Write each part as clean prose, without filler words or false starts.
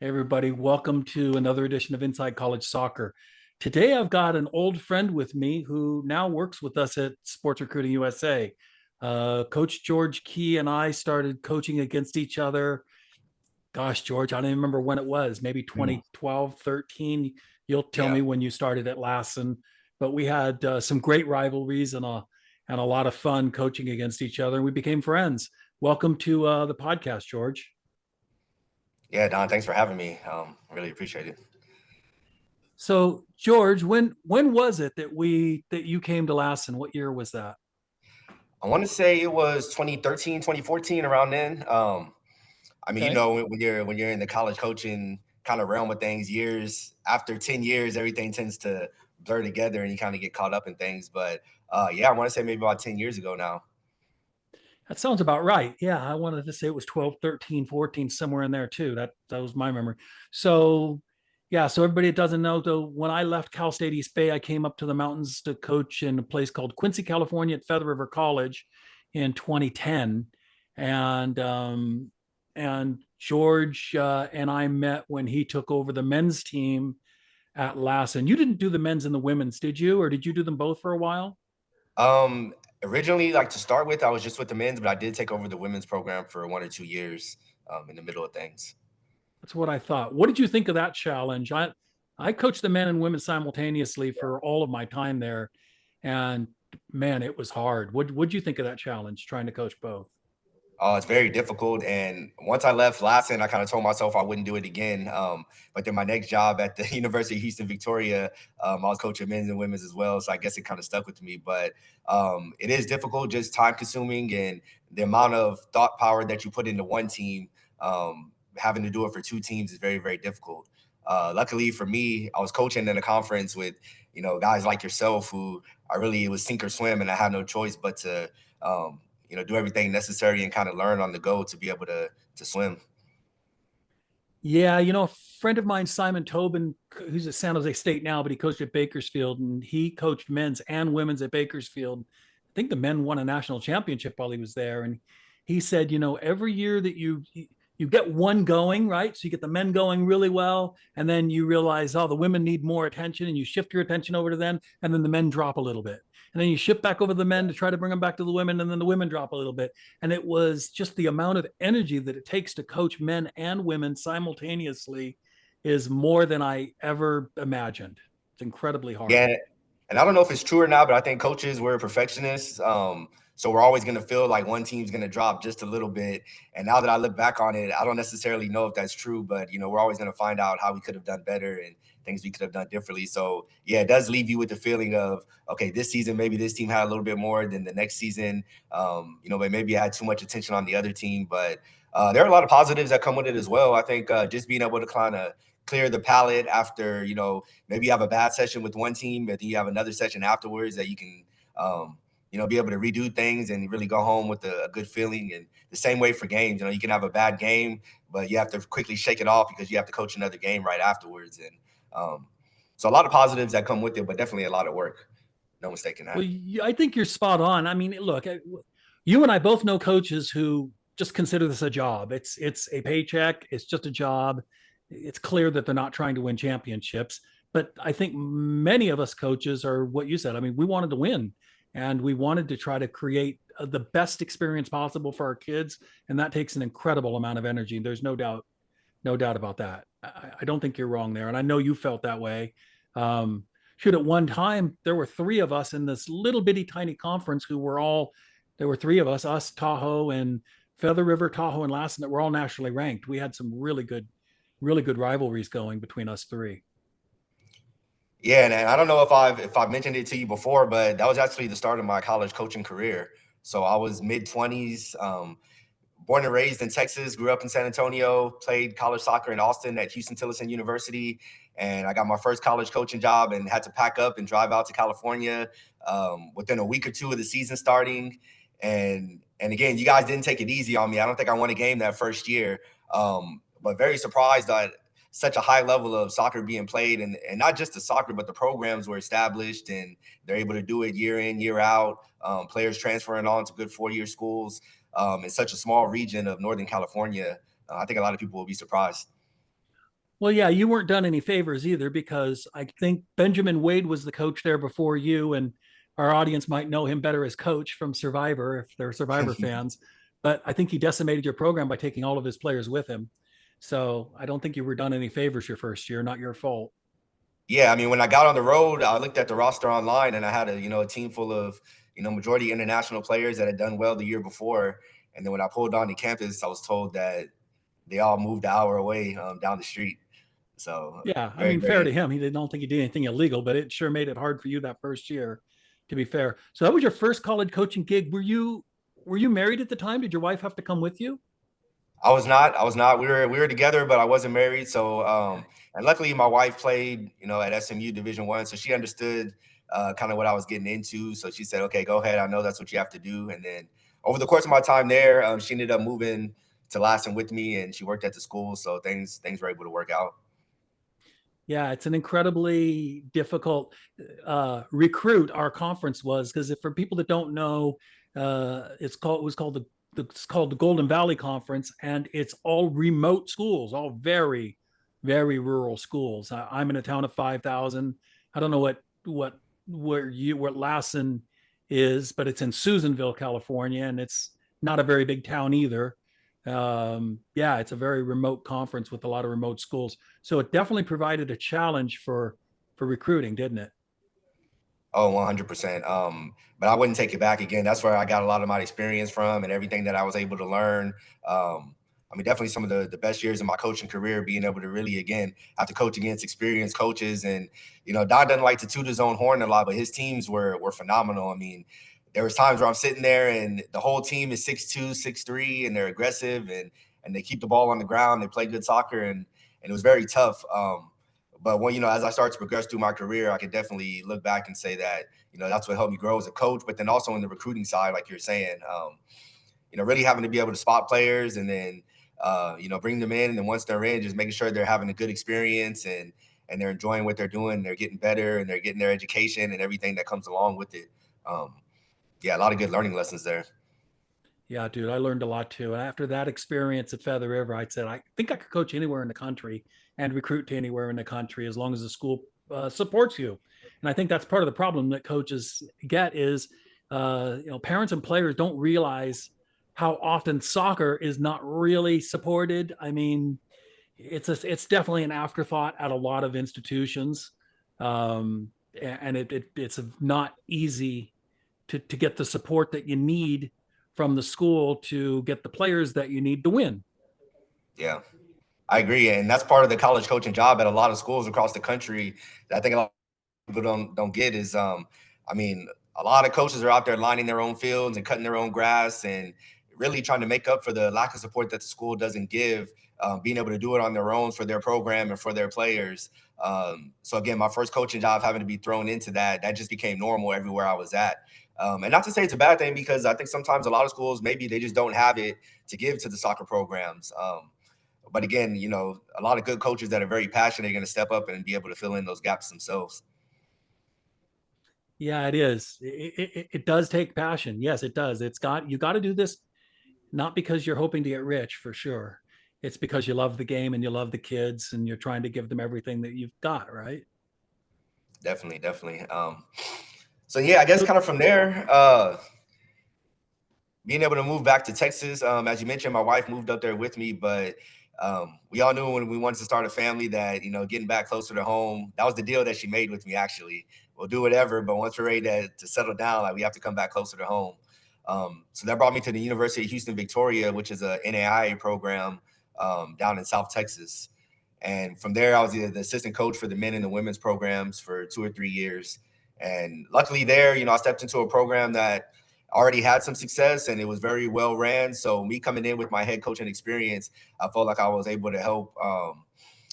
Hey everybody, welcome to another edition of Inside College Soccer. Today I've got an old friend with me who now works with us at Sports Recruiting USA. Coach George Kee and I started coaching against each other. Gosh, George, I don't even remember when it was, maybe Mm. 2012, 13. You'll tell Yeah. me when you started at Lassen. But we had some great rivalries and a lot of fun coaching against each other, and we became friends. Welcome to the podcast, George. Yeah, Don, thanks for having me. Really appreciate it. So, George, when was it that you came to Lassen? What year was that? I want to say it was 2013, 2014, around then. I mean, Okay. when you're in the college coaching kind of realm of things, years after 10 years, everything tends to blur together and you kind of get caught up in things. But yeah, I want to say maybe about 10 years ago now. That sounds about right. Yeah, I wanted to say it was 12, 13, 14, somewhere in there too. That was my memory. So, yeah, so everybody that doesn't know, though, when I left Cal State East Bay, I came up to the mountains to coach in a place called Quincy, California at Feather River College in 2010. And George and I met when he took over the men's team at Lassen. You didn't do the men's and the women's, did you? Or did you do them both for a while? Um, Originally, like to start with, I was just with the men's, but I did take over the women's program for 1 or 2 years in the middle of things. That's what I thought. What did you think of that challenge? I coached the men and women simultaneously for all of my time there, and man, it was hard. What'd you think of that challenge trying to coach both? It's very difficult. And once I left Lassen, I kind of told myself I wouldn't do it again. But then my next job at the University of Houston, Victoria, I was coaching men's and women's as well. So I guess it kind of stuck with me. But it is difficult, just time consuming, and the amount of thought power that you put into one team, having to do it for two teams is very, very difficult. Luckily for me, I was coaching in a conference with, guys like yourself who it was sink or swim, and I had no choice but to do everything necessary and kind of learn on the go to be able to swim. Yeah, a friend of mine, Simon Tobin, who's at San Jose State now, but he coached at Bakersfield, and he coached men's and women's at Bakersfield. I think the men won a national championship while he was there, and he said, every year that you get one going, right? So you get the men going really well, and then you realize, oh, the women need more attention, and you shift your attention over to them, and then the men drop a little bit. And then you shift back over to the men to try to bring them back to the women, and then the women drop a little bit. And it was just the amount of energy that it takes to coach men and women simultaneously is more than I ever imagined. It's incredibly hard. Yeah, and I don't know if it's true or not, but I think coaches we're perfectionists. So we're always going to feel like one team's going to drop just a little bit. And now that I look back on it, I don't necessarily know if that's true, but we're always going to find out how we could have done better and things we could have done differently. So yeah, it does leave you with the feeling of, okay, this season maybe this team had a little bit more than the next season. But maybe I had too much attention on the other team. But there are a lot of positives that come with it as well. I think just being able to kind of clear the palate after maybe you have a bad session with one team, but then you have another session afterwards that you can, be able to redo things and really go home with a good feeling. And the same way for games, you can have a bad game, but you have to quickly shake it off because you have to coach another game right afterwards. And so a lot of positives that come with it, but definitely a lot of work. No mistake in Well, that. I think you're spot on. I mean, look, you and I both know coaches who just consider this a job. It's a paycheck. It's just a job. It's clear that they're not trying to win championships. But I think many of us coaches are what you said. I mean, we wanted to win, and we wanted to try to create the best experience possible for our kids, and that takes an incredible amount of energy. There's no doubt about that. I don't think you're wrong there, and I know you felt that way. Um, Shoot, at one time there were three of us in this little bitty tiny conference who were all there were three of us, Tahoe and Feather River, Tahoe and Lassen, that were all nationally ranked. We had some really good rivalries going between us three. Yeah, and I don't know if I've mentioned it to you before, but that was actually the start of my college coaching career. So I was mid 20s, born and raised in Texas, grew up in San Antonio, played college soccer in Austin at Houston Tillotson University, and I got my first college coaching job and had to pack up and drive out to California within a week or two of the season starting. And again, you guys didn't take it easy on me. I don't think I won a game that first year, but very surprised that such a high level of soccer being played, and not just the soccer, but the programs were established and they're able to do it year in, year out. Players transferring on to good 4-year schools in such a small region of Northern California. I think a lot of people will be surprised. Well, yeah, you weren't done any favors either because I think Benjamin Wade was the coach there before you, and our audience might know him better as coach from Survivor if they're Survivor fans. But I think he decimated your program by taking all of his players with him. So I don't think you were done any favors your first year, not your fault. Yeah, I mean, when I got on the road, I looked at the roster online, and I had a team full of majority international players that had done well the year before. And then when I pulled on the campus, I was told that they all moved an hour away down the street. So Yeah, I very, mean, fair to very. him. He don't think he did anything illegal, but it sure made it hard for you that first year, to be fair. So that was your first college coaching gig. Were you married at the time? Did your wife have to come with you? I was not. I was not. We were together, but I wasn't married. So Okay. and luckily my wife played, at SMU Division One, so she understood kind of what I was getting into. So she said, "Okay, go ahead. I know that's what you have to do." And then over the course of my time there, she ended up moving to Lassen with me, and she worked at the school, so things were able to work out. Yeah, it's an incredibly difficult recruit. Our conference was because for people that don't know, it's called the Golden Valley Conference, and it's all remote schools, all very very rural schools. I'm in a town of 5,000. I don't know what Lassen is, but it's in Susanville, California, and it's not a very big town either. Yeah, it's a very remote conference with a lot of remote schools. So it definitely provided a challenge for recruiting, didn't it? Oh, 100%. But I wouldn't take it back again. That's where I got a lot of my experience from and everything that I was able to learn. I mean, definitely some of the best years of my coaching career, being able to really, again, have to coach against experienced coaches. And, Don doesn't like to toot his own horn a lot, but his teams were phenomenal. I mean, there was times where I'm sitting there and the whole team is 6'2", 6'3", and they're aggressive and they keep the ball on the ground. They play good soccer, and it was very tough. But when, as I started to progress through my career, I could definitely look back and say that, that's what helped me grow as a coach, but then also in the recruiting side, like you're saying, really having to be able to spot players and then, bring them in. And then once they're in, just making sure they're having a good experience and they're enjoying what they're doing. They're getting better and they're getting their education and everything that comes along with it. Um, yeah, a lot of good learning lessons there. Yeah, dude, I learned a lot too. And after that experience at Feather River, I said, I think I could coach anywhere in the country and recruit to anywhere in the country as long as the school supports you. And I think that's part of the problem that coaches get is, parents and players don't realize how often soccer is not really supported. I mean, it's definitely an afterthought at a lot of institutions, and it's not easy to get the support that you need from the school to get the players that you need to win. Yeah, I agree. And that's part of the college coaching job at a lot of schools across the country that I think a lot people don't get is I mean, a lot of coaches are out there lining their own fields and cutting their own grass and really trying to make up for the lack of support that the school doesn't give, being able to do it on their own for their program and for their players. So again, my first coaching job having to be thrown into that just became normal everywhere I was at. And not to say it's a bad thing, because I think sometimes a lot of schools, maybe they just don't have it to give to the soccer programs. But again, a lot of good coaches that are very passionate are going to step up and be able to fill in those gaps themselves. Yeah, it is. It does take passion. Yes, it does. You got to do this not because you're hoping to get rich for sure. It's because you love the game and you love the kids and you're trying to give them everything that you've got, right? Definitely, definitely. So yeah, I guess So kind of from there, being able to move back to Texas. As you mentioned, my wife moved up there with me, but we all knew when we wanted to start a family that, getting back closer to home, that was the deal that she made with me, actually. We'll do whatever, but once we're ready to settle down, like, we have to come back closer to home. So that brought me to the University of Houston, Victoria, which is a NAIA program down in South Texas. And from there, I was the assistant coach for the men and the women's programs for 2 or 3 years. And luckily there, I stepped into a program that already had some success and it was very well ran. So me coming in with my head coaching experience, I felt like I was able to help,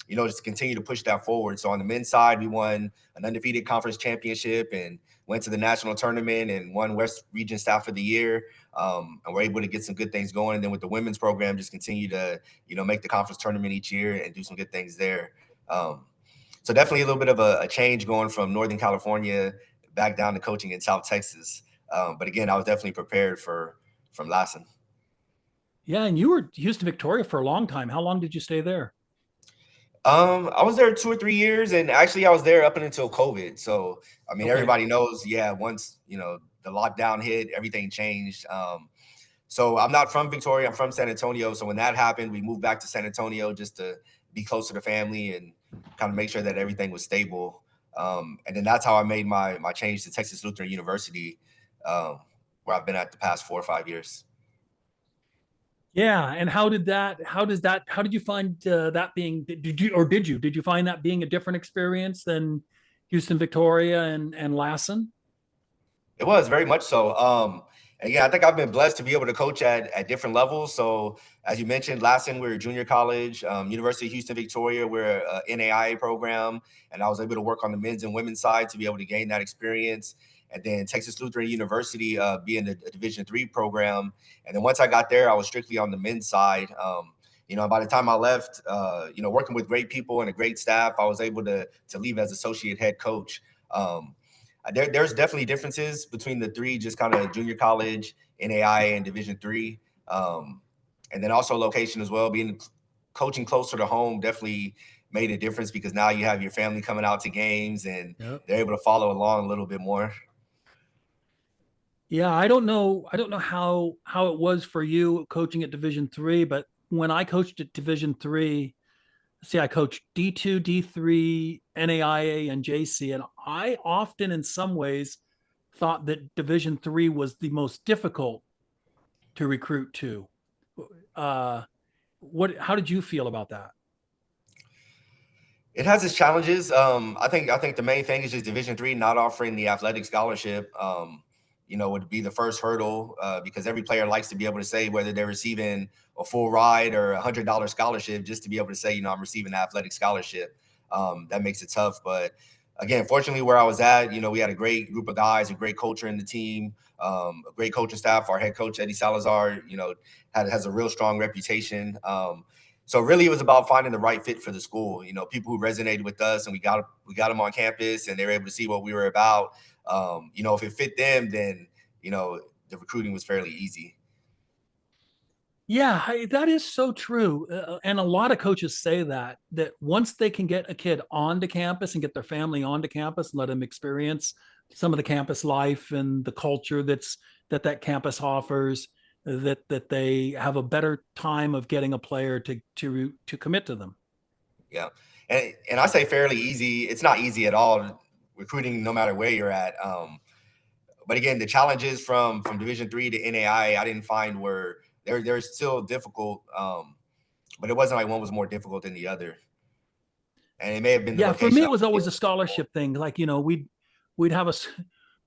just continue to push that forward. So on the men's side, we won an undefeated conference championship and went to the national tournament and won West Region Staff of the Year. And we're able to get some good things going. And then with the women's program, just continue to, make the conference tournament each year and do some good things there. So definitely a little bit of a change going from Northern California back down to coaching in South Texas. But again, I was definitely prepared from Lassen. yeah, and you were Houston Victoria for a long time. How long did you stay there? I was there 2 or 3 years, and actually I was there up until COVID. So I mean, Okay. everybody knows, yeah, once the lockdown hit, everything changed. So I'm not from Victoria, I'm from San Antonio. So when that happened, we moved back to San Antonio just to be closer to family and kind of make sure that everything was stable. And then that's how I made my change to Texas Lutheran University, um, where I've been at the past 4 or 5 years. Yeah. And how did you find that being, did you find that being a different experience than Houston, Victoria and Lassen? It was very much so. And yeah, I think I've been blessed to be able to coach at different levels. So as you mentioned, Lassen, we're a junior college. University of Houston, Victoria, we're a NAIA program, and I was able to work on the men's and women's side to be able to gain that experience. And then Texas Lutheran University, being a Division III program. And then once I got there, I was strictly on the men's side. By the time I left, working with great people and a great staff, I was able to leave as associate head coach. There's definitely differences between the three, just kind of junior college, NAIA, and Division III, and then also location as well. Being coaching closer to home definitely made a difference because now you have your family coming out to games and Yep. they're able to follow along a little bit more. Yeah, I don't know how it was for you coaching at Division III, but when I coached at Division III, see, I coached D2, D3, NAIA, and JC, and I often, in some ways, thought that Division III was the most difficult to recruit to. Uh, how did you feel about that? It has its challenges. I think the main thing is just Division III not offering the athletic scholarship. Would be the first hurdle, because every player likes to be able to say whether they're receiving a full ride or $100 scholarship, just to be able to say, I'm receiving an athletic scholarship. That makes it tough. But again, fortunately, where I was at, we had a great group of guys, a great culture in the team, a great coaching staff. Our head coach Eddie Salazar, has a real strong reputation. So really, it was about finding the right fit for the school. People who resonated with us, and we got them on campus, and they were able to see what we were about. If it fit them, then the recruiting was fairly easy. Yeah, that is so true. And a lot of coaches say that once they can get a kid onto campus and get their family onto campus and let them experience some of the campus life and the culture that campus offers, that they have a better time of getting a player to commit to them. Yeah, and I say fairly easy. It's not easy at all recruiting, no matter where you're at. But again, the challenges from Division III to NAI, I didn't find were they're still difficult. But it wasn't like one was more difficult than the other, and it may have been the Yeah, for me location. it was always a scholarship thing. Like, we'd have a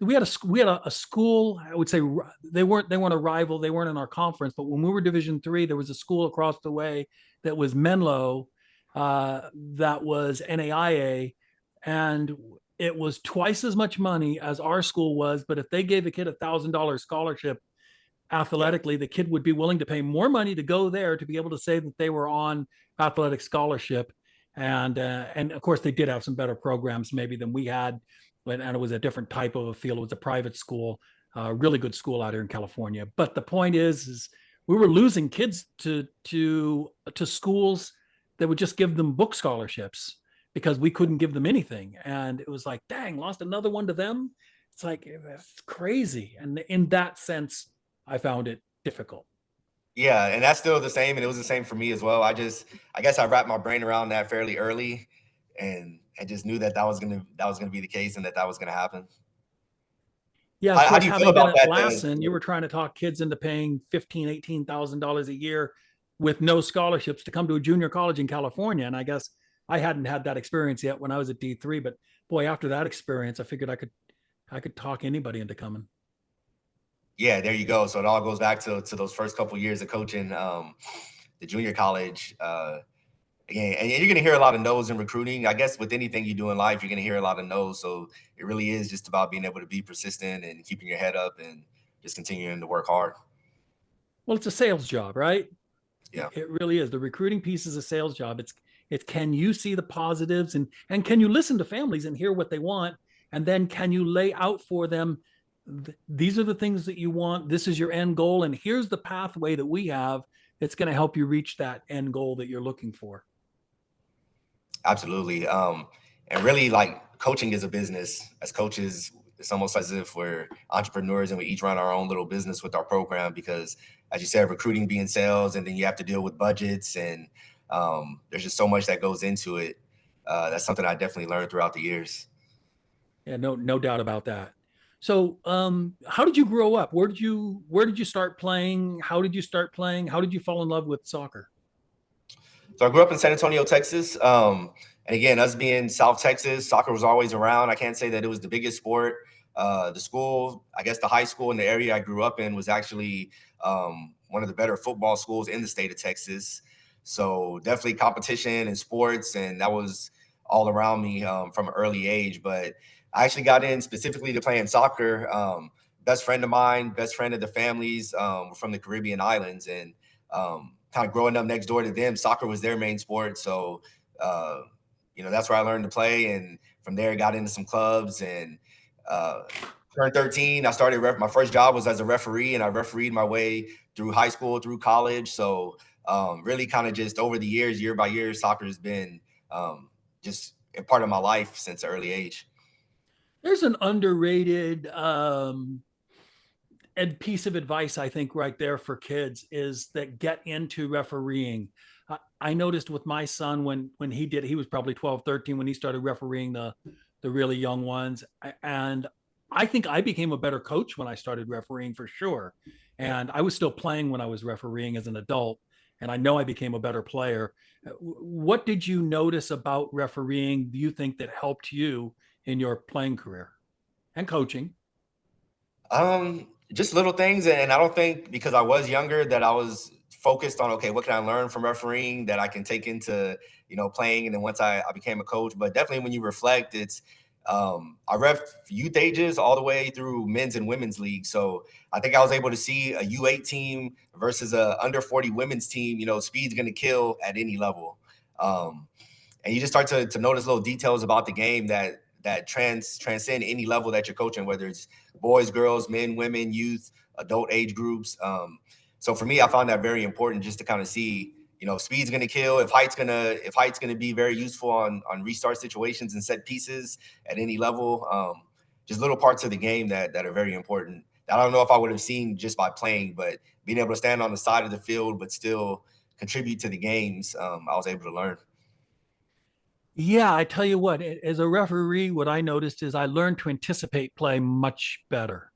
we had a school. I would say they weren't a rival. They weren't in our conference. But when we were Division III, there was a school across the way that was Menlo, that was NAIA, and it was twice as much money as our school was. But if they gave a kid $1,000 scholarship Yeah, athletically, the kid would be willing to pay more money to go there to be able to say that they were on athletic scholarship. And of course, they did have some better programs maybe than we had, and it was a different type of a field. It was a private school, really good school out here in California. But the point is we were losing kids to schools that would just give them book scholarships because we couldn't give them anything. And it was like, dang, lost another one to them. It's like, that's crazy. And in that sense, I found it difficult. yeah, and that's still the same, and it was the same for me as well. I guess I wrapped my brain around that fairly early, and just knew that was gonna be the case, and that was gonna happen. Yeah, of How course, do you feel having been about at that? Lassen, you were trying to talk kids into paying $18,000 a year with no scholarships to come to a junior college in California. And I guess I hadn't had that experience yet when I was at D3, but boy, after that experience, I figured I could talk anybody into coming. Yeah, there you go. So it all goes back to those first couple of years of coaching, the junior college. Again, and you're going to hear a lot of no's in recruiting. I guess with anything you do in life, you're going to hear a lot of no's. So it really is just about being able to be persistent and keeping your head up and just continuing to work hard. Well, it's a sales job, right? Yeah. It really is. The recruiting piece is a sales job. It's can you see the positives, and can you listen to families and hear what they want, and then can you lay out for them, these are the things that you want, this is your end goal, and here's the pathway that we have that's going to help you reach that end goal that you're looking for. Absolutely. And really, like, coaching is a business. As coaches, it's almost as if we're entrepreneurs and we each run our own little business with our program because, as you said, recruiting being sales, and then you have to deal with budgets, and there's just so much that goes into it. That's something I definitely learned throughout the years. Yeah, no doubt about that. So, how did you grow up? Where did you start playing? How did you start playing? How did you fall in love with soccer? So I grew up in San Antonio, Texas. And again, us being South Texas, soccer was always around. I can't say that it was the biggest sport. The school, I guess the high school in the area I grew up in was actually one of the better football schools in the state of Texas. So definitely competition and sports, and that was all around me from an early age. But I actually got in specifically to playing soccer. Best friend of mine, best friend of the families, from the Caribbean islands, and kind of growing up next door to them, soccer was their main sport. So, uh, that's where I learned to play. And from there, got into some clubs, and uh, turned 13. I started, my first job was as a referee, and I refereed my way through high school, through college. So, really kind of just over the years, year by year, soccer has been just a part of my life since an early age. There's an underrated and piece of advice I think right there for kids is that get into refereeing. I noticed with my son when he was probably 12, 13 when he started refereeing the really young ones, and I think I became a better coach when I started refereeing for sure. Yeah. And I was still playing when I was refereeing as an adult, and I know I became a better player. What did you notice about refereeing, do you think, that helped you in your playing career and coaching? Just little things, and I don't think because I was younger that I was focused on, okay, what can I learn from refereeing that I can take into playing, and then once I became a coach. But definitely when you reflect, it's I ref youth ages all the way through men's and women's league, so I think I was able to see a U8 team versus a under 40 women's team. Speed's going to kill at any level. Um, and you just start to notice little details about the game that transcend any level that you're coaching, whether it's boys, girls, men, women, youth, adult age groups. So for me, I found that very important just to kind of see, speed's going to kill. If height's gonna be very useful on restart situations and set pieces at any level. Just little parts of the game that are very important. I don't know if I would have seen just by playing, but being able to stand on the side of the field but still contribute to the games, I was able to learn. Yeah, I tell you what, as a referee, what I noticed is I learned to anticipate play much better.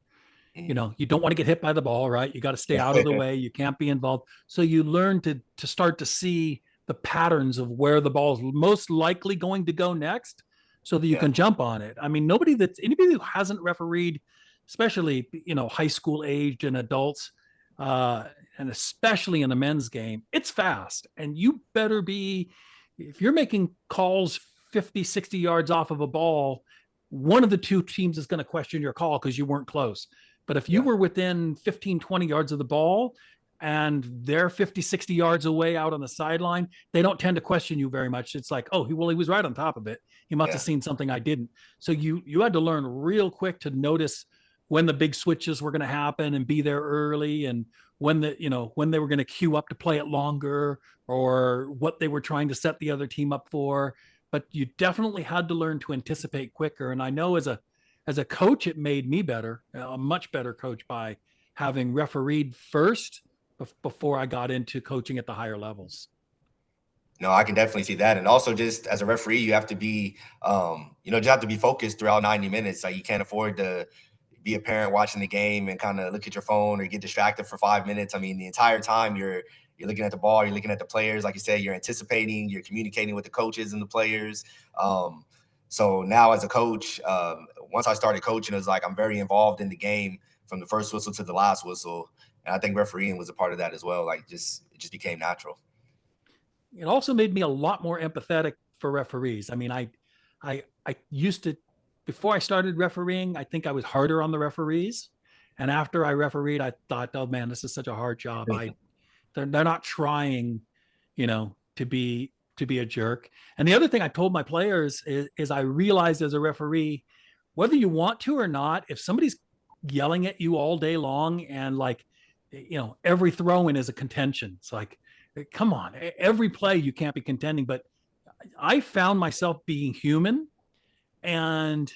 Mhm. You don't want to get hit by the ball, right? You got to stay out of the way. You can't be involved. So you learn to start to see the patterns of where the ball is most likely going to go next so that you Yeah. can jump on it. I mean, anybody who hasn't refereed, especially, high school aged and adults, uh, and especially in the men's game, it's fast. And you better be, if you're making calls 50, 60 yards off of a ball, one of the two teams is going to question your call because you weren't close. But if you Yeah. were within 15, 20 yards of the ball and they're 50, 60 yards away out on the sideline, they don't tend to question you very much. It's like, oh, he was right on top of it. He must have Yeah. seen something I didn't. So you had to learn real quick to notice when the big switches were going to happen and be there early, and when they were going to queue up to play it longer, or what they were trying to set the other team up for. But you definitely had to learn to anticipate quicker. And I know as a coach, it made me better, a much better coach, by having refereed first before I got into coaching at the higher levels. No, I can definitely see that. And also just as a referee, you have to be, just have to be focused throughout 90 minutes. Like, you can't afford to be a parent watching the game and kind of look at your phone or get distracted for 5 minutes. I mean, the entire time you're looking at the ball, you're looking at the players. Like you said, you're anticipating, you're communicating with the coaches and the players. So now as a coach, once I started coaching, it was like I'm very involved in the game from the first whistle to the last whistle. And I think refereeing was a part of that as well. Like, it just became natural. It also made me a lot more empathetic for referees. I mean, I used to, before I started refereeing, I think I was harder on the referees. And after I refereed, I thought, oh man, this is such a hard job. They're not trying, to be a jerk. And the other thing I told my players is I realized as a referee, whether you want to or not, if somebody's yelling at you all day long and like, every throw in is a contention. It's like, come on, every play you can't be contending, but I found myself being human and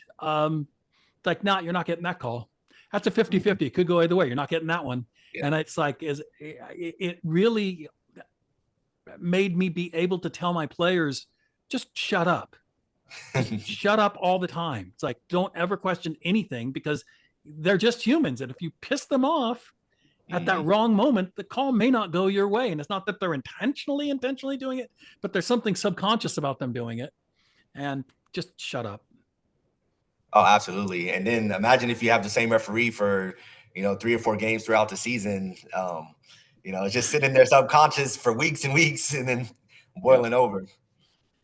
like, not, you're not getting that call. That's a 50-50. It could go either way. You're not getting that one. Yeah. And it's like, it really made me be able to tell my players, just shut up. Just shut up all the time. It's like, don't ever question anything, because they're just humans. And if you piss them off at that wrong moment, the call may not go your way. And it's not that they're intentionally doing it, but there's something subconscious about them doing it. And just shut up. Oh, absolutely. And then imagine if you have the same referee for, 3 or 4 games throughout the season. It's just sitting there subconscious for weeks and weeks and then Yeah. boiling over.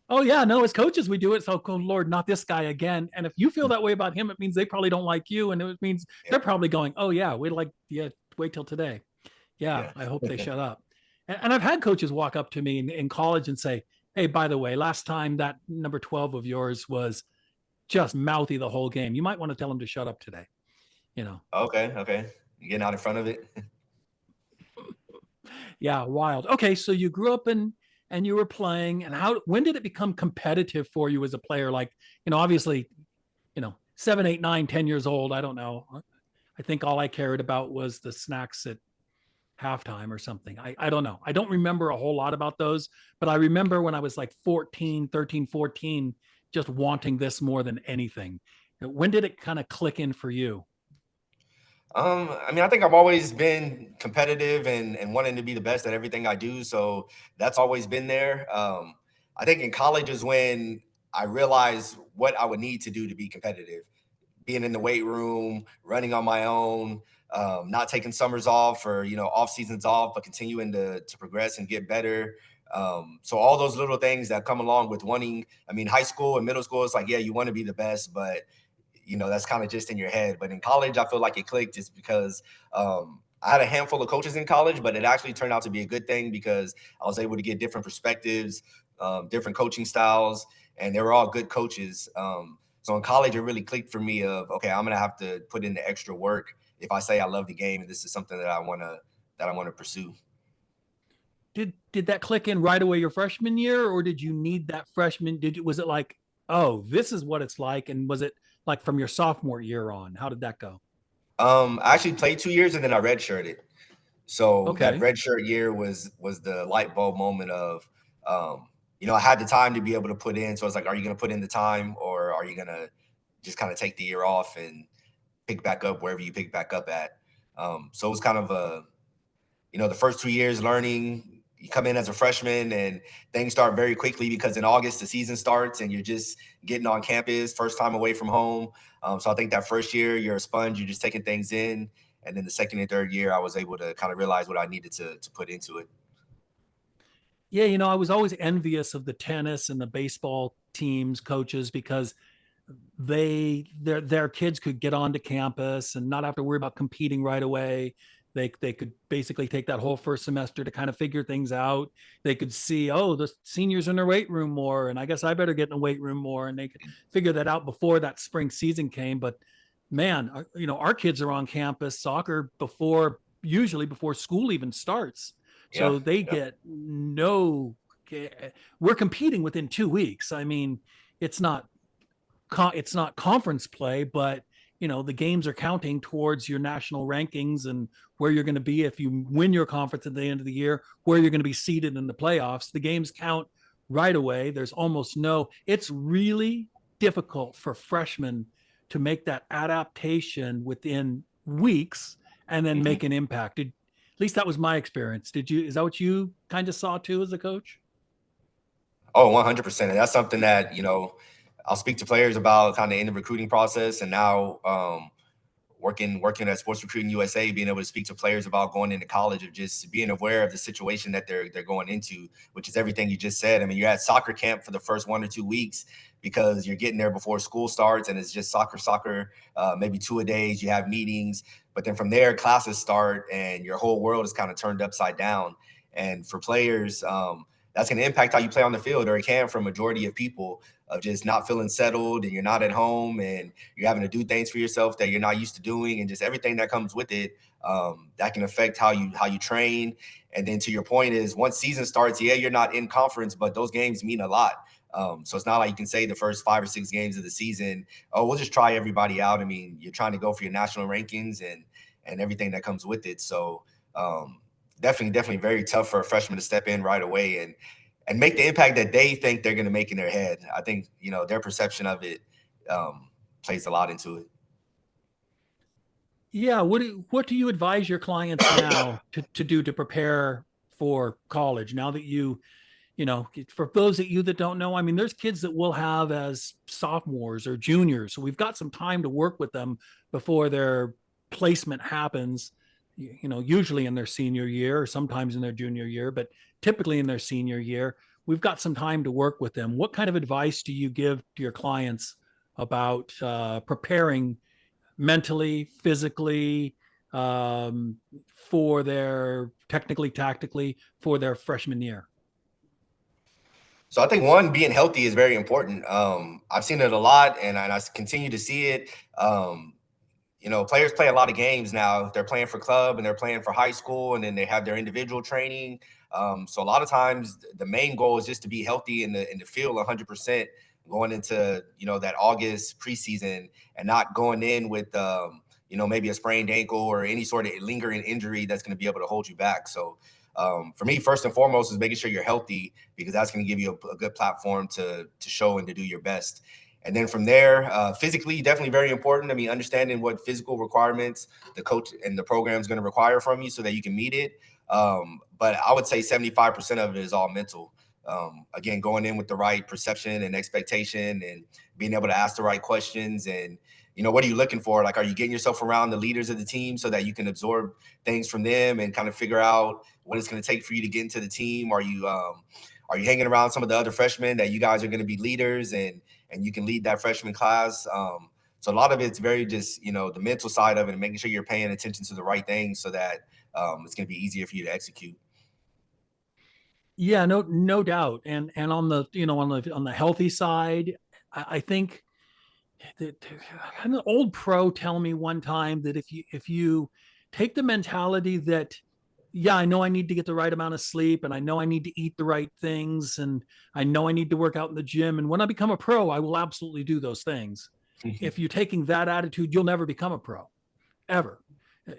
Oh yeah, no, as coaches we do it. So, oh Lord, not this guy again. And if you feel that way about him, it means they probably don't like you, and it means they're probably going, oh yeah, wait till today. Yeah, I hope they shut up. And I've had coaches walk up to me in college and say, hey, by the way, last time that number 12 of yours was just mouthy the whole game. You might want to tell him to shut up today. Okay. You getting out in front of it? Yeah, wild. Okay, so you grew up and you were playing, and when did it become competitive for you as a player? Like, obviously, 7, 8, 9, 10 years old. I don't know. I think all I cared about was the snacks at halftime or something. I don't know. I don't remember a whole lot about those, but I remember when I was like 14, 13, 14, just wanting this more than anything. When did it kind of click in for you? I think I've always been competitive and wanting to be the best at everything I do. So that's always been there. I think in college is when I realized what I would need to do to be competitive. Being in the weight room, running on my own, not taking summers off or off seasons off, but continuing to progress and get better. So all those little things that come along with wanting. High school and middle school, it's like, yeah, you want to be the best, but that's kind of just in your head. But in college, I feel like it clicked just because I had a handful of coaches in college, but it actually turned out to be a good thing because I was able to get different perspectives, different coaching styles, and they were all good coaches. So in college, it really clicked for me of, okay, I'm going to have to put in the extra work if I say I love the game and this is something that I want to pursue. Did that click in right away your freshman year, or did you need that freshman? Was it like, oh, this is what it's like? And was it like from your sophomore year on? How did that go? I actually played 2 years and then I redshirted. So that Okay. redshirt year was the light bulb moment of, I had the time to be able to put in. So it's like, are you going to put in the time or are you going to just kind of take the year off and pick back up wherever you pick back up at? So it was kind of the first 2 years learning. You come in as a freshman and things start very quickly because in August the season starts and you're just getting on campus, first time away from home. So I think that first year you're a sponge, you're just taking things in. And then the second and third year, I was able to kind of realize what I needed to put into it. Yeah, I was always envious of the tennis and the baseball teams coaches, because their kids could get onto campus and not have to worry about competing right away. They could basically take that whole first semester to kind of figure things out. They could see, oh, the seniors in their weight room more, and I guess I better get in the weight room more, and they could figure that out before that spring season came. But man, our kids are on campus soccer usually before school even starts, Yeah. so they get no. We're competing within 2 weeks. It's not it's not conference play, but the games are counting towards your national rankings and where you're going to be if you win your conference at the end of the year, where you're going to be seated in the playoffs. The games count right away. There's almost it's really difficult for freshmen to make that adaptation within weeks and then make an impact. At least that was my experience. Is that what you kind of saw too as a coach? Oh, 100%. And that's something that, I'll speak to players about kind of in the recruiting process. And now working at Sports Recruiting USA, being able to speak to players about going into college, of just being aware of the situation that they're going into, which is everything you just said. You're at soccer camp for the first 1 or 2 weeks because you're getting there before school starts and it's just soccer, maybe 2-a-days. You have meetings, but then from there classes start and your whole world is kind of turned upside down. And for players, that's going to impact how you play on the field, or it can for a majority of people, of just not feeling settled and you're not at home and you're having to do things for yourself that you're not used to doing, and just everything that comes with it. That can affect how you train. And then to your point is, once season starts, yeah, you're not in conference, but those games mean a lot. So it's not like you can say the first 5 or 6 games of the season, oh, we'll just try everybody out. I mean, you're trying to go for your national rankings and everything that comes with it. So definitely very tough for a freshman to step in right away and make the impact that they think they're going to make in their head. I think, their perception of it plays a lot into it. Yeah, what do you advise your clients now to do to prepare for college now that for those of you that don't know, I mean, there's kids that we'll have as sophomores or juniors. So we've got some time to work with them before their placement happens, usually in their senior year or sometimes in their junior year, but typically in their senior year. We've got some time to work with them. What kind of advice do you give to your clients about preparing mentally, physically, for their technically, tactically for their freshman year? So I think one, being healthy is very important. I've seen it a lot, and I continue to see it. Players play a lot of games now. They're playing for club and they're playing for high school, and then they have their individual training. So a lot of times, the main goal is just to be healthy in the field 100% going into that August preseason, and not going in with maybe a sprained ankle or any sort of lingering injury that's going to be able to hold you back. So for me, first and foremost, is making sure you're healthy, because that's going to give you a good platform to show and to do your best. And then from there, physically, definitely very important. I mean, understanding what physical requirements the coach and the program is going to require from you so that you can meet it. But I would say 75% of it is all mental. Again, going in with the right perception and expectation, and being able to ask the right questions. And what are you looking for? Like, are you getting yourself around the leaders of the team so that you can absorb things from them and kind of figure out what it's going to take for you to get into the team? Are you hanging around some of the other freshmen that you guys are going to be leaders, and you can lead that freshman class? So a lot of it's very just, the mental side of it, and making sure you're paying attention to the right things so that it's going to be easier for you to execute. Yeah, no doubt. And on the on the healthy side, I think that I had an old pro tell me one time that if you take the mentality that, yeah, I know I need to get the right amount of sleep, and I know I need to eat the right things, and I know I need to work out in the gym, and when I become a pro, I will absolutely do those things. If you're taking that attitude, you'll never become a pro, ever.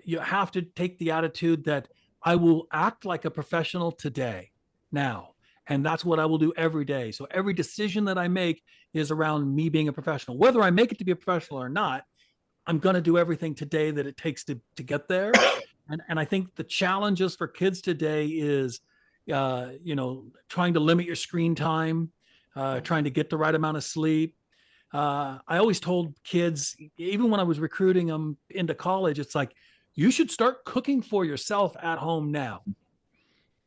You have to take the attitude that I will act like a professional today, now. And that's what I will do every day. So every decision that I make is around me being a professional. Whether I make it to be a professional or not, I'm going to do everything today that it takes to get there. And I think the challenges for kids today is, trying to limit your screen time, trying to get the right amount of sleep. I always told kids, even when I was recruiting them into college, it's like, you should start cooking for yourself at home now.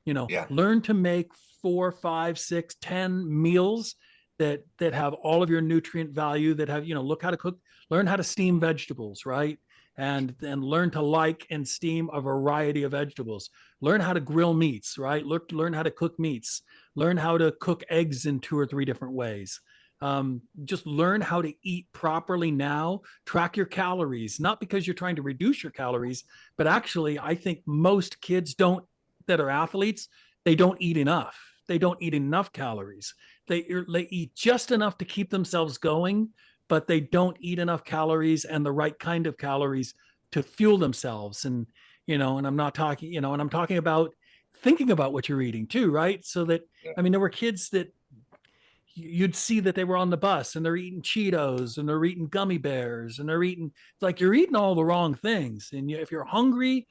Yeah. Learn to make 4, 5, 6, 10 meals that have all of your nutrient value, that have, look how to cook, learn how to steam vegetables, right? And then learn to like and steam a variety of vegetables. Learn how to grill meats, right? Learn how to cook meats. Learn how to cook eggs in 2 or 3 different ways. Just learn how to eat properly now. Track your calories, not because you're trying to reduce your calories, but actually, I think most kids that are athletes, they don't eat enough. They don't eat enough calories. They eat just enough to keep themselves going, but they don't eat enough calories and the right kind of calories to fuel themselves. And I'm not talking, and I'm talking about thinking about what you're eating too, right? So that, Yeah. I mean, there were kids that you'd see that they were on the bus and they're eating Cheetos and they're eating gummy bears and they're eating, it's like, you're eating all the wrong things. And if you're hungry,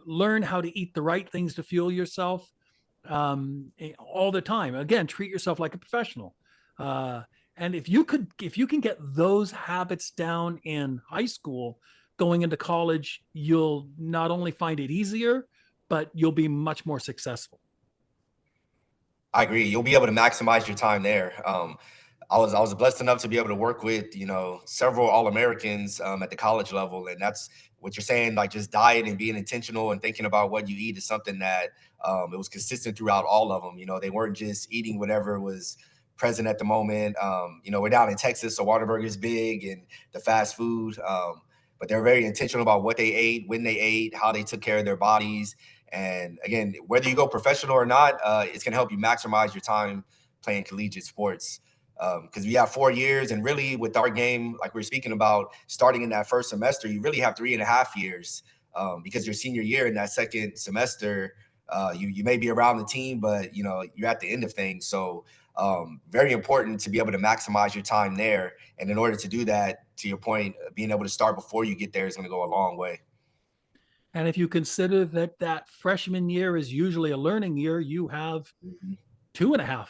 learn how to eat the right things to fuel yourself, all the time. Again, treat yourself like a professional. And if you can get those habits down in high school, going into college, you'll not only find it easier, but you'll be much more successful. I agree. You'll be able to maximize your time there. I was blessed enough to be able to work with several All-Americans at the college level, and that's what you're saying. Like, just diet and being intentional and thinking about what you eat is something that it was consistent throughout all of them. They weren't just eating whatever was present at the moment. We're down in Texas, so Whataburger is big and the fast food. But they're very intentional about what they ate, when they ate, how they took care of their bodies. And again, whether you go professional or not, it's going to help you maximize your time playing collegiate sports. because we have 4 years, and really with our game, like we're speaking about, starting in that first semester, you really have 3.5 years, because your senior year in that second semester, you may be around the team, but you're at the end of things. So very important to be able to maximize your time there. And in order to do that, to your point, being able to start before you get there is going to go a long way. And if you consider that that freshman year is usually a learning year, you have Mhm. 2.5,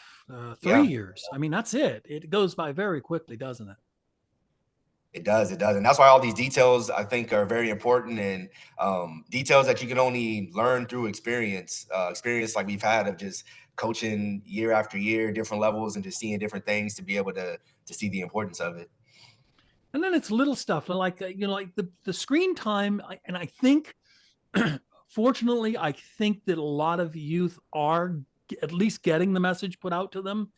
three Yeah. years. I mean, that's it. It goes by very quickly, doesn't it? It does, and that's why all these details I think are very important, and details that you can only learn through experience. Experience like we've had of just coaching year after year, different levels, and just seeing different things to be able to see the importance of it. And then it's little stuff like like the screen time. And I think, fortunately, I think that a lot of youth are at least getting the message put out to them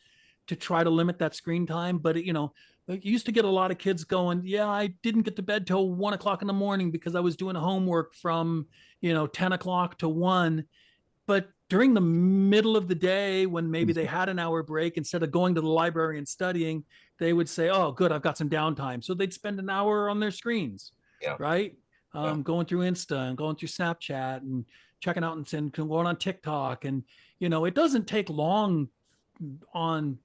to try to limit that screen time. But you used to get a lot of kids going, yeah, I didn't get to bed till 1 o'clock in the morning because I was doing homework from 10 o'clock to 1. But during the middle of the day, when maybe they had an hour break, instead of going to the library and studying, they would say, oh, good, I've got some downtime. So they'd spend an hour on their screens, Yeah, right? yeah, Going through Insta and going through Snapchat and checking out and going on TikTok. And, it doesn't take long on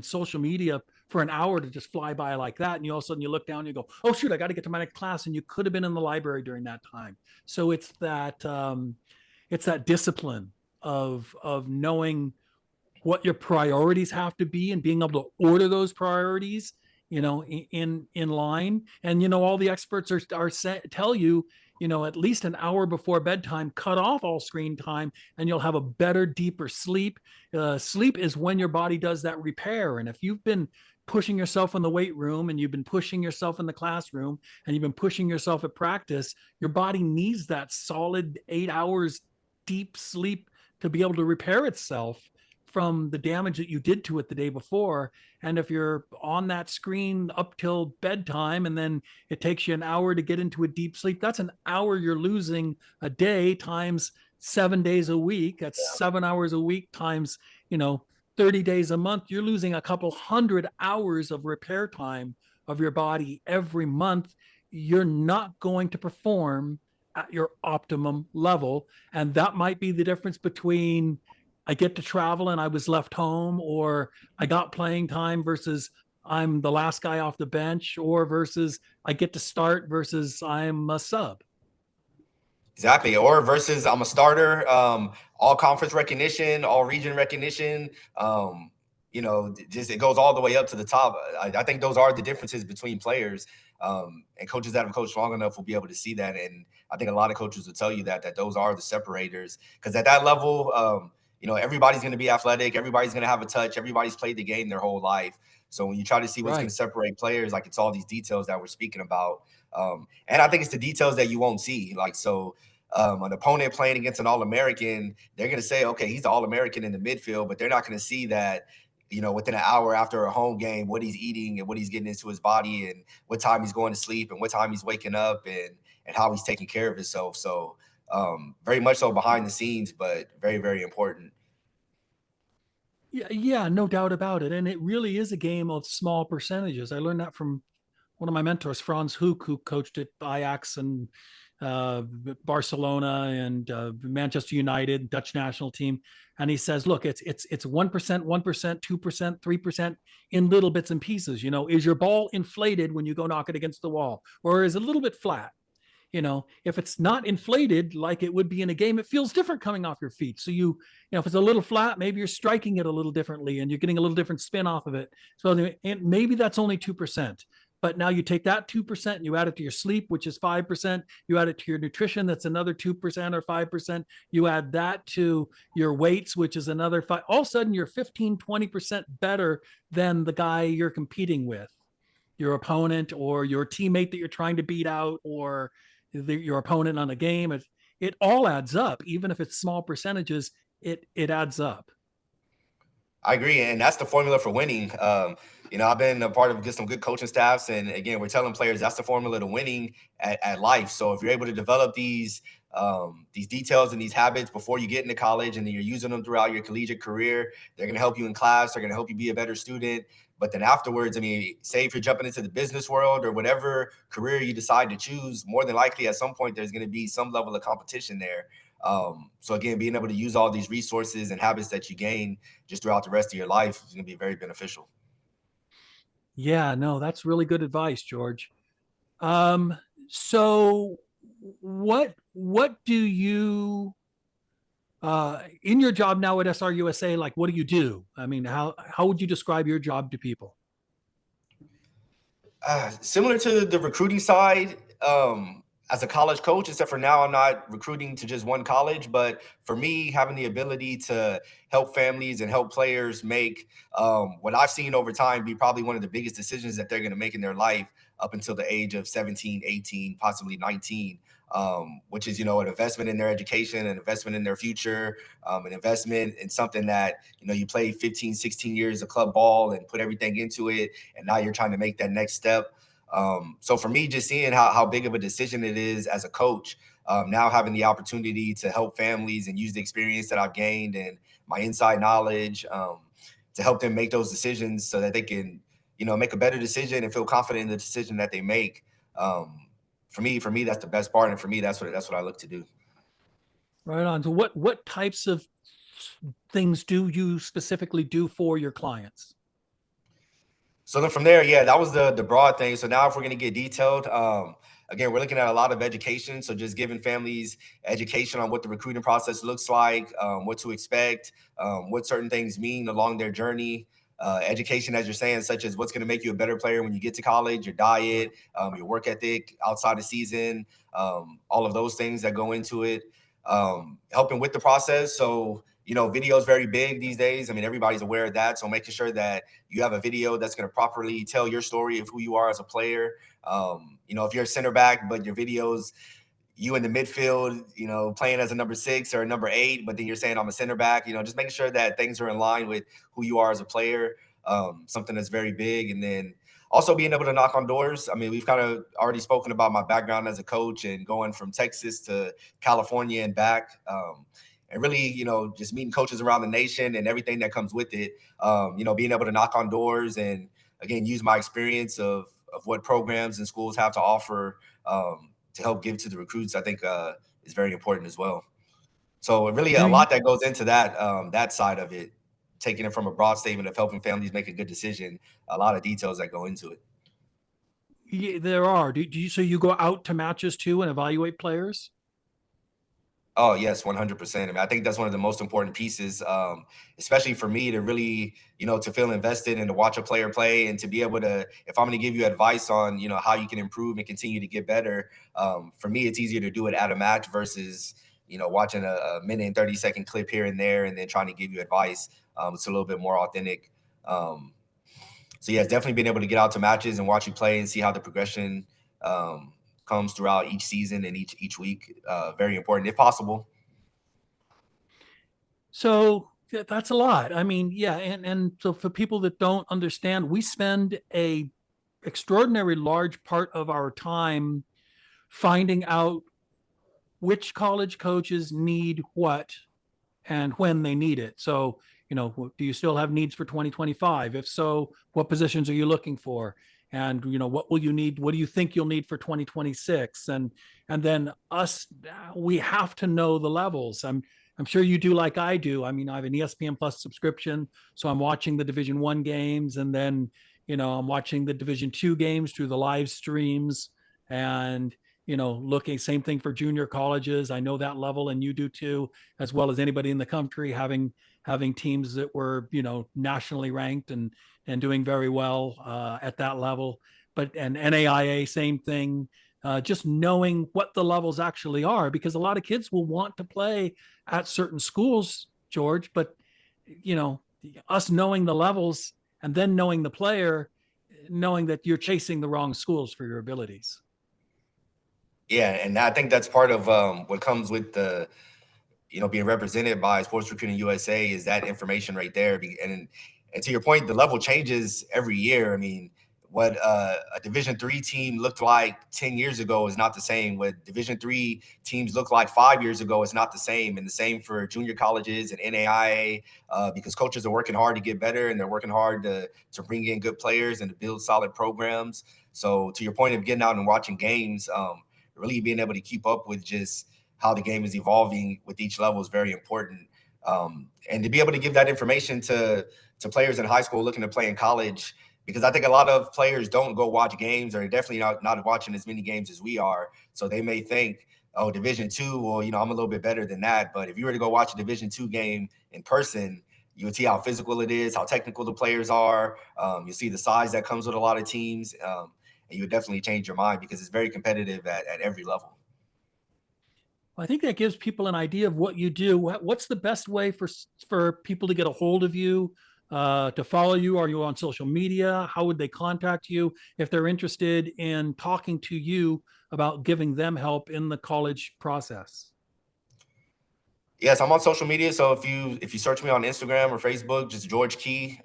social media for an hour to just fly by like that. And all of a sudden you look down and you go, oh shoot, I got to get to my next class. And you could have been in the library during that time. So it's that discipline of knowing what your priorities have to be and being able to order those priorities in line. And all the experts tell you, at least an hour before bedtime, cut off all screen time, and you'll have a better, deeper sleep. Sleep is when your body does that repair. And if you've been pushing yourself in the weight room, and you've been pushing yourself in the classroom, and you've been pushing yourself at practice, your body needs that solid 8 hours deep sleep to be able to repair itself from the damage that you did to it the day before. And if you're on that screen up till bedtime, and then it takes you an hour to get into a deep sleep, that's an hour you're losing a day times 7 days a week. That's 7 hours a week times, 30 days a month. You're losing a couple hundred hours of repair time of your body every month. You're not going to perform at your optimum level. And that might be the difference between I get to travel and I was left home, or I got playing time versus I'm the last guy off the bench, or versus I get to start versus I'm a sub. exactly. Or versus I'm a starter, all conference recognition, all region recognition. Just it goes all the way up to the top. I think those are the differences between players, and coaches that have coached long enough will be able to see that. And I think a lot of coaches will tell you that those are the separators, because at that level, everybody's going to be athletic, everybody's going to have a touch, everybody's played the game their whole life. So when you try to see what's going Right. to separate players, like it's all these details that we're speaking about. And I think it's the details that you won't see. Like, so an opponent playing against an All-American, they're going to say, okay, he's the All-American in the midfield, but they're not going to see that, within an hour after a home game, what he's eating and what he's getting into his body, and what time he's going to sleep and what time he's waking up, and how he's taking care of himself. So very much so behind the scenes, but very, very important. Yeah, yeah, no doubt about it. And it really is a game of small percentages. I learned that from one of my mentors, Franz Hoek, who coached at Ajax and uh, Barcelona and Manchester United, Dutch national team. And he says, look, it's 1%, 1%, 2%, 3% in little bits and pieces. Is your ball inflated when you go knock it against the wall, or is it a little bit flat? If it's not inflated like it would be in a game, it feels different coming off your feet. So if it's a little flat, maybe you're striking it a little differently and you're getting a little different spin off of it. So and maybe that's only 2%. But now you take that 2% and you add it to your sleep, which is 5%. You add it to your nutrition, that's another 2% or 5%. You add that to your weights, which is another 5. All of a sudden, you're 15, 20% better than the guy you're competing with, your opponent or your teammate that you're trying to beat out, or your opponent on a game. It all adds up, even if it's small percentages. It adds up. I agree, and that's the formula for winning. I've been a part of some good coaching staffs, and again, we're telling players that's the formula to winning at life. So if you're able to develop these details and these habits before you get into college, and then you're using them throughout your collegiate career, they're going to help you in class. They're going to help you be a better student. But then afterwards, I mean, say if you're jumping into the business world or whatever career you decide to choose, more than likely at some point there's going to be some level of competition there. So again, being able to use all these resources and habits that you gain just throughout the rest of your life is going to be very beneficial. Yeah, no, that's really good advice, George. Um, so what do you in your job now at SRUSA, like what do you do? I mean, how would you describe your job to people? Similar to the recruiting side, as a college coach, except for now, I'm not recruiting to just one college. But for me, having the ability to help families and help players make what I've seen over time be probably one of the biggest decisions that they're going to make in their life up until the age of 17, 18, possibly 19. Which is, an investment in their education, an investment in their future, an investment in something that, you play 15, 16 years of club ball and put everything into it. And now you're trying to make that next step. So for me, just seeing how big of a decision it is as a coach, now having the opportunity to help families and use the experience that I've gained and my inside knowledge to help them make those decisions so that they can, make a better decision and feel confident in the decision that they make. For me, that's the best part, and for me, that's what I look to do. Right on. So what types of things do you specifically do for your clients? So then from there, yeah, that was the broad thing. So now if we're going to get detailed, again, we're looking at a lot of education. So just giving families education on what the recruiting process looks like, what to expect, what certain things mean along their journey. Education, as you're saying, such as what's going to make you a better player when you get to college, your diet, your work ethic outside the season, all of those things that go into it, helping with the process. So, video is very big these days. I mean, everybody's aware of that. So making sure that you have a video that's going to properly tell your story of who you are as a player. If you're a center back, but your videos, you in the midfield, playing as a number 6 or a number 8, but then you're saying I'm a center back, just making sure that things are in line with who you are as a player, something that's very big. And then also being able to knock on doors. I mean, we've kind of already spoken about my background as a coach and going from Texas to California and back. And really, just meeting coaches around the nation and everything that comes with it, being able to knock on doors and, again, use my experience of what programs and schools have to offer to help give to the recruits, I think is very important as well. So really Do a you, lot that goes into that side of it, taking it from a broad statement of helping families make a good decision, a lot of details that go into it. yeah, there are. Do you so you go out to matches too and evaluate players? Oh yes, 100%. I mean, I think that's one of the most important pieces, especially for me to really, to feel invested and to watch a player play and to be able to, if I'm going to give you advice on, how you can improve and continue to get better. For me, it's easier to do it at a match versus, watching a minute and 30-second clip here and there and then trying to give you advice. It's a little bit more authentic. So yeah, it's definitely being able to get out to matches and watch you play and see how the progression comes throughout each season and each week. Very important, if possible. So yeah, that's a lot. I mean, yeah, and so for people that don't understand, we spend a extraordinary large part of our time finding out which college coaches need what and when they need it. So, do you still have needs for 2025? If so, what positions are you looking for? And, what will you need? What do you think you'll need for 2026? And then us, we have to know the levels. I'm sure you do like I do. I mean, I have an ESPN Plus subscription, so I'm watching the Division One games, and then, I'm watching the Division Two games through the live streams, and looking same thing for junior colleges. I know that level, and you do too, as well as anybody in the country, having teams that were nationally ranked and doing very well at that level. But and NAIA, same thing. Just knowing what the levels actually are, because a lot of kids will want to play at certain schools, George. But you know, us knowing the levels and then knowing the player, knowing that you're chasing the wrong schools for your abilities. Yeah, and I think that's part of what comes with the being represented by Sports Recruiting USA is that information right there. And to your point, the level changes every year. I mean, what a Division III team looked like 10 years ago is not the same. What Division III teams look like 5 years ago is not the same. And the same for junior colleges and NAIA, because coaches are working hard to get better, and they're working hard to bring in good players and to build solid programs. So to your point of getting out and watching games, really being able to keep up with just how the game is evolving with each level is very important. And to be able to give that information to players in high school looking to play in college, because I think a lot of players don't go watch games, or definitely not watching as many games as we are. So they may think, oh, Division II, well, I'm a little bit better than that. But if you were to go watch a Division II game in person, you would see how physical it is, how technical the players are. You see the size that comes with a lot of teams, and you would definitely change your mind because it's very competitive at every level. I think that gives people an idea of what you do. What's the best way for people to get a hold of you, to follow you? Are you on social media? How would they contact you if they're interested in talking to you about giving them help in the college process? Yes, I'm on social media. So if you search me on Instagram or Facebook, just George Kee,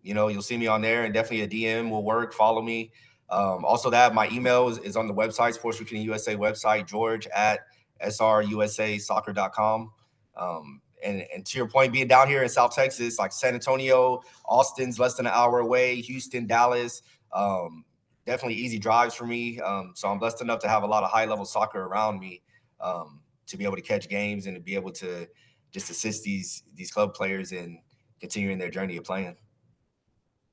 you'll see me on there, and definitely a DM will work. Follow me. Also, that my email is on the website, Sports Recruiting USA website, George at srusasoccer.com. And to your point, being down here in South Texas, like San Antonio, Austin's less than an hour away, Houston, Dallas, definitely easy drives for me. So I'm blessed enough to have a lot of high level soccer around me, to be able to catch games and to be able to just assist these club players in continuing their journey of playing.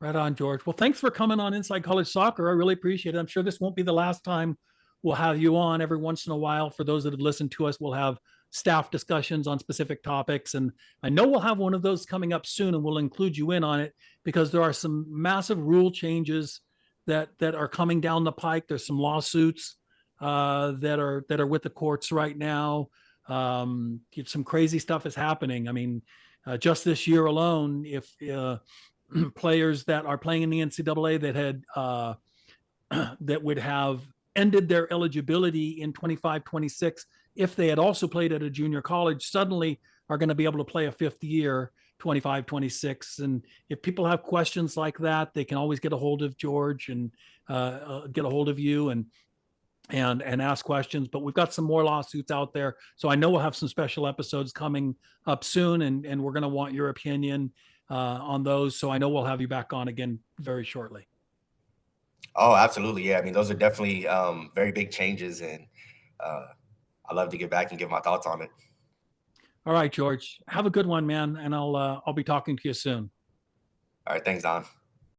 Right on, George. Well, thanks for coming on Inside College Soccer. I really appreciate it. I'm sure this won't be the last time we'll have you on. Every once in a while, for those that have listened to us, we'll have staff discussions on specific topics. And I know we'll have one of those coming up soon, and we'll include you in on it because there are some massive rule changes that are coming down the pike. There's some lawsuits that are with the courts right now. Some crazy stuff is happening. I mean, just this year alone, if players that are playing in the NCAA that had that would have ended their eligibility in 25-26 if they had also played at a junior college suddenly are going to be able to play a fifth year 25-26. And if people have questions like that, they can always get a hold of George and get a hold of you and ask questions. But we've got some more lawsuits out there, so I know we'll have some special episodes coming up soon, and we're going to want your opinion on those. So I know we'll have you back on again very shortly. Oh, absolutely. Yeah. I mean, those are definitely very big changes, and I love to get back and give my thoughts on it. All right, George, have a good one, man. And I'll be talking to you soon. All right. Thanks, Don.